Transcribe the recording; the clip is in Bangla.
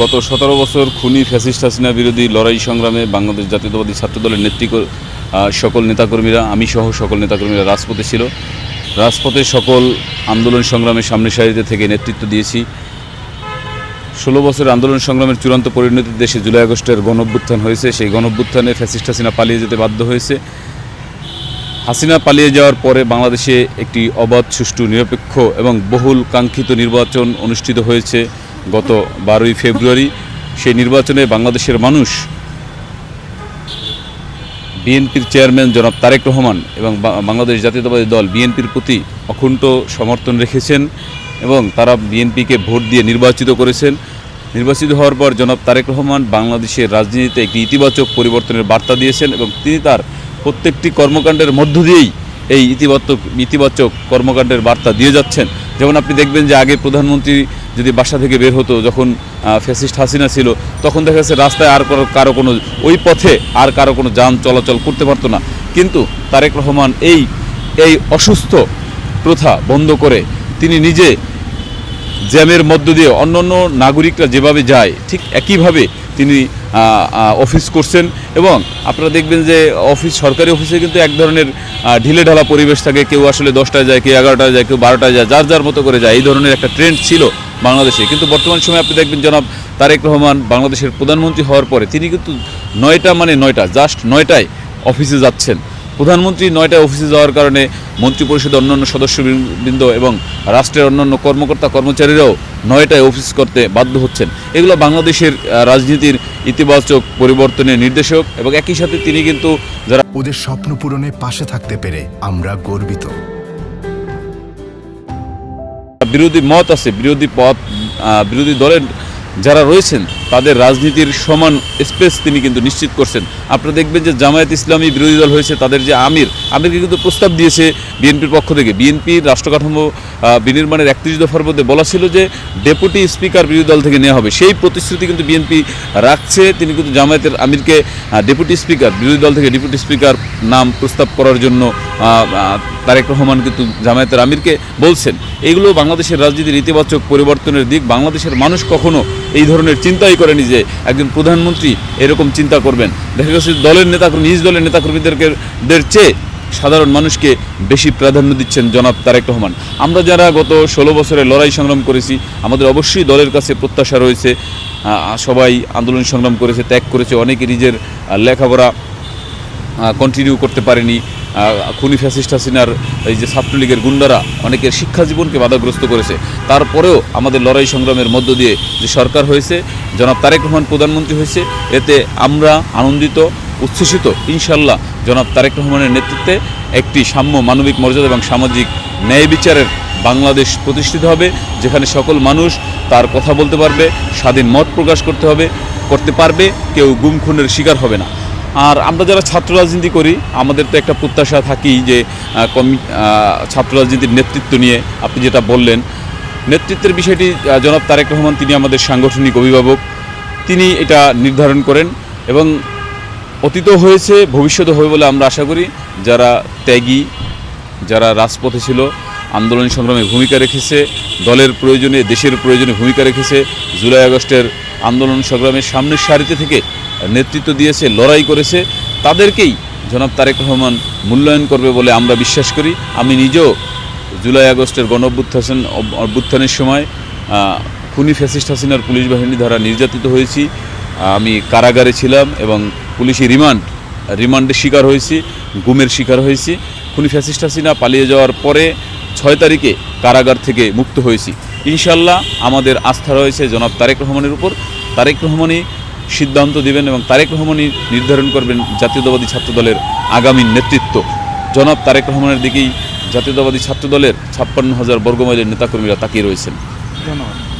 গত 17 বছর খুনি ফ্যাসিস্ট হাসিনা বিরোধী লড়াই সংগ্রামে বাংলাদেশ জাতীয়তাবাদী ছাত্রদলের সকল নেতাকর্মীরা, আমি সহ সকল নেতাকর্মীরা রাজপথে ছিল। রাজপথে সকল আন্দোলন সংগ্রামের সামনে সারিতে থেকে নেতৃত্ব দিয়েছি। 16 বছরের আন্দোলন সংগ্রামের চূড়ান্ত পরিণতি দেশে জুলাই আগস্টের গণঅভ্যুত্থান হয়েছে। সেই গণঅভ্যুত্থানে ফ্যাসিস্ট হাসিনা পালিয়ে যেতে বাধ্য হয়েছে। হাসিনা পালিয়ে যাওয়ার পরে বাংলাদেশে একটি অবাধ, সুষ্ঠু, নিরপেক্ষ এবং বহুল কাঙ্ক্ষিত নির্বাচন অনুষ্ঠিত হয়েছে গত 12ই ফেব্রুয়ারি। সেই নির্বাচনে বাংলাদেশের মানুষ বিএনপির চেয়ারম্যান জনাব তারেক রহমান এবং বাংলাদেশ জাতীয়তাবাদী দল বিএনপির প্রতি অকুণ্ঠ সমর্থন রেখেছেন এবং তারা বিএনপিকে ভোট দিয়ে নির্বাচিত করেছেন। নির্বাচিত হওয়ার পর জনাব তারেক রহমান বাংলাদেশের রাজনীতিতে একটি ইতিবাচক পরিবর্তনের বার্তা দিয়েছেন এবং তিনি তার প্রত্যেকটি কর্মকাণ্ডের মধ্য দিয়েই এই ইতিবাচক কর্মকাণ্ডের বার্তা দিয়ে যাচ্ছেন। যেমন আপনি দেখবেন যে আগে প্রধানমন্ত্রী যদি বাসা থেকে বের হতো, যখন ফ্যাসিস্ট হাসিনা ছিল, তখন দেখা যাচ্ছে রাস্তায় আর কারো কোনো ওই পথে আর কারো কোনো যান চলাচল করতে পারতো না। কিন্তু তারেক রহমান এই অসুস্থ প্রথা বন্ধ করে তিনি নিজে জ্যামের মধ্য দিয়ে অন্যান্য নাগরিকরা যেভাবে যায় ঠিক একইভাবে তিনি অফিস করছেন। এবং আপনারা দেখবেন যে সরকারি অফিসে কিন্তু এক ধরনের ঢিলেঢালা পরিবেশ থাকে। কেউ আসলে 10টায় যায়, কেউ 11টায় যায়, কেউ 12টায় যায়, যার যার মতো করে যায়। এই ধরনের একটা ট্রেন্ড ছিল বাংলাদেশে। কিন্তু বর্তমান সময়ে আপনি দেখবেন জনাব তারেক রহমান বাংলাদেশের প্রধানমন্ত্রী হওয়ার পরে তিনি কিন্তু 9টা মানে 9টা, জাস্ট 9টায় অফিসে যাচ্ছেন। প্রধানমন্ত্রী 9টায় অফিসে যাওয়ার কারণে মন্ত্রিপরিষদের অন্যান্য সদস্যবৃন্দ এবং রাষ্ট্রের অন্যান্য কর্মকর্তা কর্মচারীরাও 9টায় অফিস করতে বাধ্য হচ্ছেন। এগুলো বাংলাদেশের রাজনীতির ইতিবাচক পরিবর্তনের নির্দেশক। এবং একই সাথে তিনি কিন্তু যারা ওদের স্বপ্ন পূরণে পাশে থাকতে পেরে আমরা গর্বিত। বিরোধী মত আছে, বিরোধী দলের যারা রয়েছেন তাদের রাজনীতির সমান স্পেস তিনি কিন্তু নিশ্চিত করছেন। আপনারা দেখবেন যে জামায়াত ইসলামী বিরোধী দল হয়েছে, তাদের যে আমিরকে কিন্তু প্রস্তাব দিয়েছে বিএনপির পক্ষ থেকে। বিএনপির রাষ্ট্রকাঠামো বিনির্মাণের 31 দফার মধ্যে বলা ছিল যে ডেপুটি স্পিকার বিরোধী দল থেকে নেওয়া হবে। সেই প্রতিশ্রুতি কিন্তু বিএনপি রাখছে। তিনি কিন্তু জামায়াতের আমিরকে বিরোধী দল থেকে ডেপুটি স্পিকার নাম প্রস্তাব করার জন্য তারেক রহমান কিন্তু জামায়াতের আমিরকে বলছেন। এগুলো বাংলাদেশের রাজনীতির ইতিবাচক পরিবর্তনের দিক। বাংলাদেশের মানুষ কখনো এই ধরনের চিন্তাই করেনি যে একজন প্রধানমন্ত্রী এরকম চিন্তা করবেন। দেখা গেছে নিজ দলের নেতাকর্মীদের চেয়ে সাধারণ মানুষকে বেশি প্রাধান্য দিচ্ছেন জনাব তারেক রহমান। আমরা যারা গত 16 বছরে লড়াই সংগ্রাম করেছি, আমাদের অবশ্যই দলের কাছে প্রত্যাশা রয়েছে। সবাই আন্দোলন সংগ্রাম করেছে, ত্যাগ করেছে, অনেকে নিজের লেখাপড়া কন্টিনিউ করতে পারেনি। খুনি ফ্যাসিস্ট হাসিনার এই যে ছাত্রলীগের গুন্ডারা অনেকের শিক্ষা জীবনকে বাধাগ্রস্ত করেছে। তারপরেও আমাদের লড়াই সংগ্রামের মধ্য দিয়ে যে সরকার হয়েছে, জনাব তারেক রহমান প্রধানমন্ত্রী হয়েছে, এতে আমরা আনন্দিত, উচ্ছ্বসিত। ইনশাল্লাহ জনাব তারেক রহমানের নেতৃত্বে একটি সাম্য, মানবিক মর্যাদা এবং সামাজিক ন্যায় বিচারের বাংলাদেশ প্রতিষ্ঠিত হবে, যেখানে সকল মানুষ তার কথা বলতে পারবে, স্বাধীন মত প্রকাশ করতে পারবে, কেউ গুম খুনের শিকার হবে না। আর আমরা যারা ছাত্র রাজনীতি করি, আমাদের তো একটা প্রত্যাশা থাকেই যে ছাত্র রাজনীতির নেতৃত্ব নিয়ে আপনি যেটা বললেন, নেতৃত্বের বিষয়টি জনাব তারেক রহমান তিনি আমাদের সাংগঠনিক অভিভাবক, তিনি এটা নির্ধারণ করেন এবং অতীত হয়েছে, ভবিষ্যতে হবে বলে আমরা আশা করি। যারা ত্যাগী, যারা রাজপথে ছিল, আন্দোলন সংগ্রামে ভূমিকা রেখেছে, দলের প্রয়োজনে, দেশের প্রয়োজনে ভূমিকা রেখেছে, জুলাই আগস্টের আন্দোলন সংগ্রামের সামনের সারিতে থেকে নেতৃত্ব দিয়েছে, লড়াই করেছে, তাদেরকেই জনাব তারেক রহমান মূল্যায়ন করবে বলে আমরা বিশ্বাস করি। আমি নিজেও জুলাই আগস্টের অভ্যুত্থানের সময় খুনি ফ্যাসিস্ট হাসিনার পুলিশ বাহিনী দ্বারা নির্যাতিত হয়েছি। আমি কারাগারে ছিলাম এবং পুলিশি রিমান্ডের শিকার হয়েছি, গুমের শিকার হয়েছি। খুনি ফ্যাসিস্ট হাসিনা পালিয়ে যাওয়ার পরে 6 তারিখে কারাগার থেকে মুক্ত হয়েছি। ইনশাল্লাহ আমাদের আস্থা রয়েছে জনাব তারেক রহমানের উপর। তারেক রহমানই সিদ্ধান্ত দিবেন এবং তারেক রহমানই নির্ধারণ করবেন জাতীয়তাবাদী ছাত্রদলের আগামী নেতৃত্ব। জনাব তারেক রহমানের দিকেই জাতীয়তাবাদী ছাত্রদলের 56,000 বর্গমাইলের নেতাকর্মীরা তাকিয়ে রয়েছেন। ধন্যবাদ।